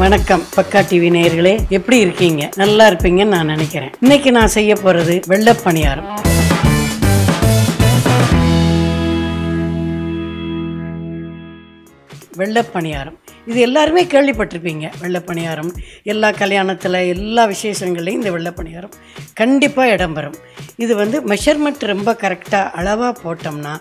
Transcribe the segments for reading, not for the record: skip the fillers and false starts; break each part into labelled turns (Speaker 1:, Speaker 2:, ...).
Speaker 1: வணக்கம் பக்கா டிவி நேயர்களே, எப்படி இருக்கீங்க? நல்லா இருப்பீங்கன்னு நான் நினைக்கிறேன். இன்னைக்கு நான் செய்ய போறது வெள்ளை பணியாரம். வெள்ளை பணியாரம் இது எல்லாருமே கேள்விப்பட்டிருப்பீங்க. வெள்ளை பணியாரம் எல்லா கல்யாணத்தில் எல்லா விசேஷங்கள்லையும் இந்த வெள்ளை பணியாரம் கண்டிப்பாக இடம்பெறும். இது மெஷர்மெண்ட் ரொம்ப கரெக்டாக அளவாக போட்டோம்னா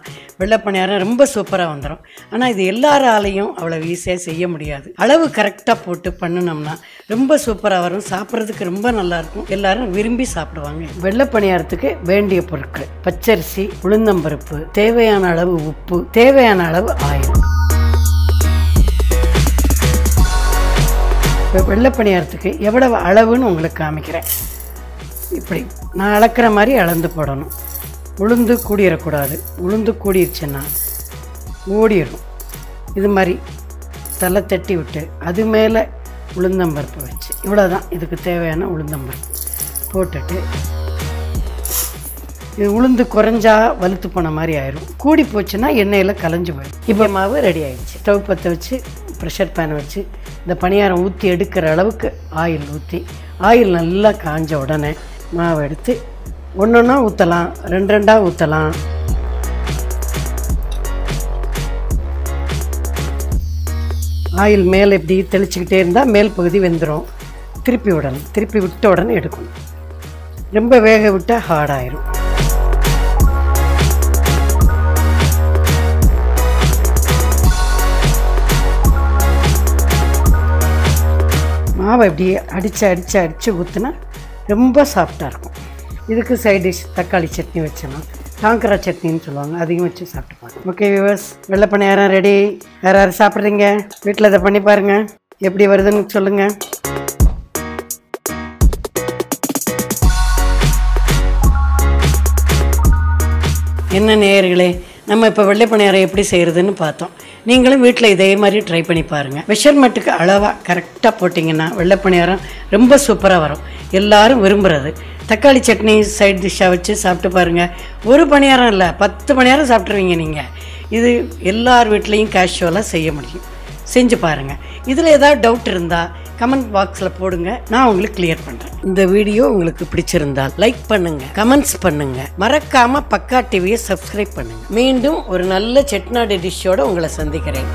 Speaker 1: வெள்ளை பணியாரம் ரொம்ப சூப்பராக வந்துடும். ஆனால் இது எல்லாராலையும் அவ்வளோ ஈஸியாக செய்ய முடியாது. அளவு கரெக்டாக போட்டு பண்ணினோம்னா ரொம்ப சூப்பராக வரும். சாப்பிட்றதுக்கு ரொம்ப நல்லாயிருக்கும். எல்லோரும் விரும்பி சாப்பிடுவாங்க. வெள்ளை பணியாரத்துக்கு வேண்டிய பொருட்கள்: பச்சரிசி, உளுந்தம்பருப்பு, தேவையான அளவு உப்பு, தேவையான அளவு ஆயில். இப்போ வெள்ளை பணியாரத்துக்கு எவ்வளவு அளவுன்னு உங்களுக்கு காமிக்கிறேன். இப்படி நான் அளக்கிற மாதிரி அளந்து போடணும். உளுந்து கூடிடக்கூடாது. உளுந்து கூடிருச்சுன்னா ஓடிடும். இது மாதிரி தலை தட்டி விட்டு அது மேலே உளுந்தம்பருப்பு வச்சு, இவ்வளோதான் இதுக்கு தேவையான உளுந்தம்பருப்பு போட்டுட்டு, இது உளுந்து குறைஞ்சா வலுத்து போன மாதிரி ஆயிரும். கூடி போச்சுன்னா எண்ணெயில் கலைஞ்சு போயிடும். இப்போ மாவு ரெடி ஆகிடுச்சு. ஸ்டவ் பற்ற வச்சு ப்ரெஷர் பேனை வச்சு இந்த பணியாரம் ஊற்றி எடுக்கிற அளவுக்கு ஆயில் ஊற்றி, ஆயில் நல்லா காஞ்ச உடனே மாவு எடுத்து ஒன்றொன்னா ஊற்றலாம், ரெண்டாக ஊற்றலாம். ஆயில் மேலே இப்படி தெளிச்சுக்கிட்டே இருந்தால் மேல் பகுதி வெந்துடும். திருப்பி விடணும். திருப்பி விட்ட உடனே எடுக்கணும். ரொம்ப வேக விட்டால் ஹார்டாயிரும். மாவை இப்படியே அடித்து ஊற்றுனா ரொம்ப சாஃப்டாக இருக்கும். இதுக்கு சைட் டிஷ் தக்காளி சட்னி வச்சோன்னா டாங்கரா சட்னின்னு சொல்லுவாங்க, அதையும் வச்சு சாப்பிட்டுப்பாங்க. ஓகே வியூவர்ஸ், வெள்ளை பணியாரம் ரெடி. யார் யார் சாப்பிட்றீங்க? வீட்டில் இதை பண்ணி பாருங்கள், எப்படி வருதுன்னு சொல்லுங்கள். என்ன நேயர்களே, நம்ம இப்போ வெள்ளை பணியாரம் எப்படி செய்கிறதுன்னு பார்த்தோம். நீங்களும் வீட்டில் இதே மாதிரி ட்ரை பண்ணி பாருங்கள். மெஷர்மெண்ட்டுக்கு அளவாக கரெக்டாக போட்டிங்கன்னா வெள்ளை பணியாரம் ரொம்ப சூப்பராக வரும். எல்லோரும் விரும்புகிறது. தக்காளி சட்னி சைட் டிஷ்ஷாக வச்சு சாப்பிட்டு பாருங்கள். ஒரு பணியாரம் இல்லை, 10 பணியாரம் சாப்பிட்ருவீங்க நீங்கள். இது எல்லார் வீட்லேயும் கேஷுவலாக செய்ய முடியும். செஞ்சு பாருங்கள். இதில் ஏதாவது டவுட் இருந்தால் கமெண்ட் பாக்ஸில் போடுங்க, நான் உங்களுக்கு கிளியர் பண்ணுறேன். இந்த வீடியோ உங்களுக்கு பிடிச்சிருந்தால் லைக் பண்ணுங்கள், கமெண்ட்ஸ் பண்ணுங்கள், மறக்காமல் பக்கா டிவியை சப்ஸ்கிரைப் பண்ணுங்கள். மீண்டும் ஒரு நல்ல செட்டிநாடு டிஷ்ஷோடு உங்களை சந்திக்கிறேன்.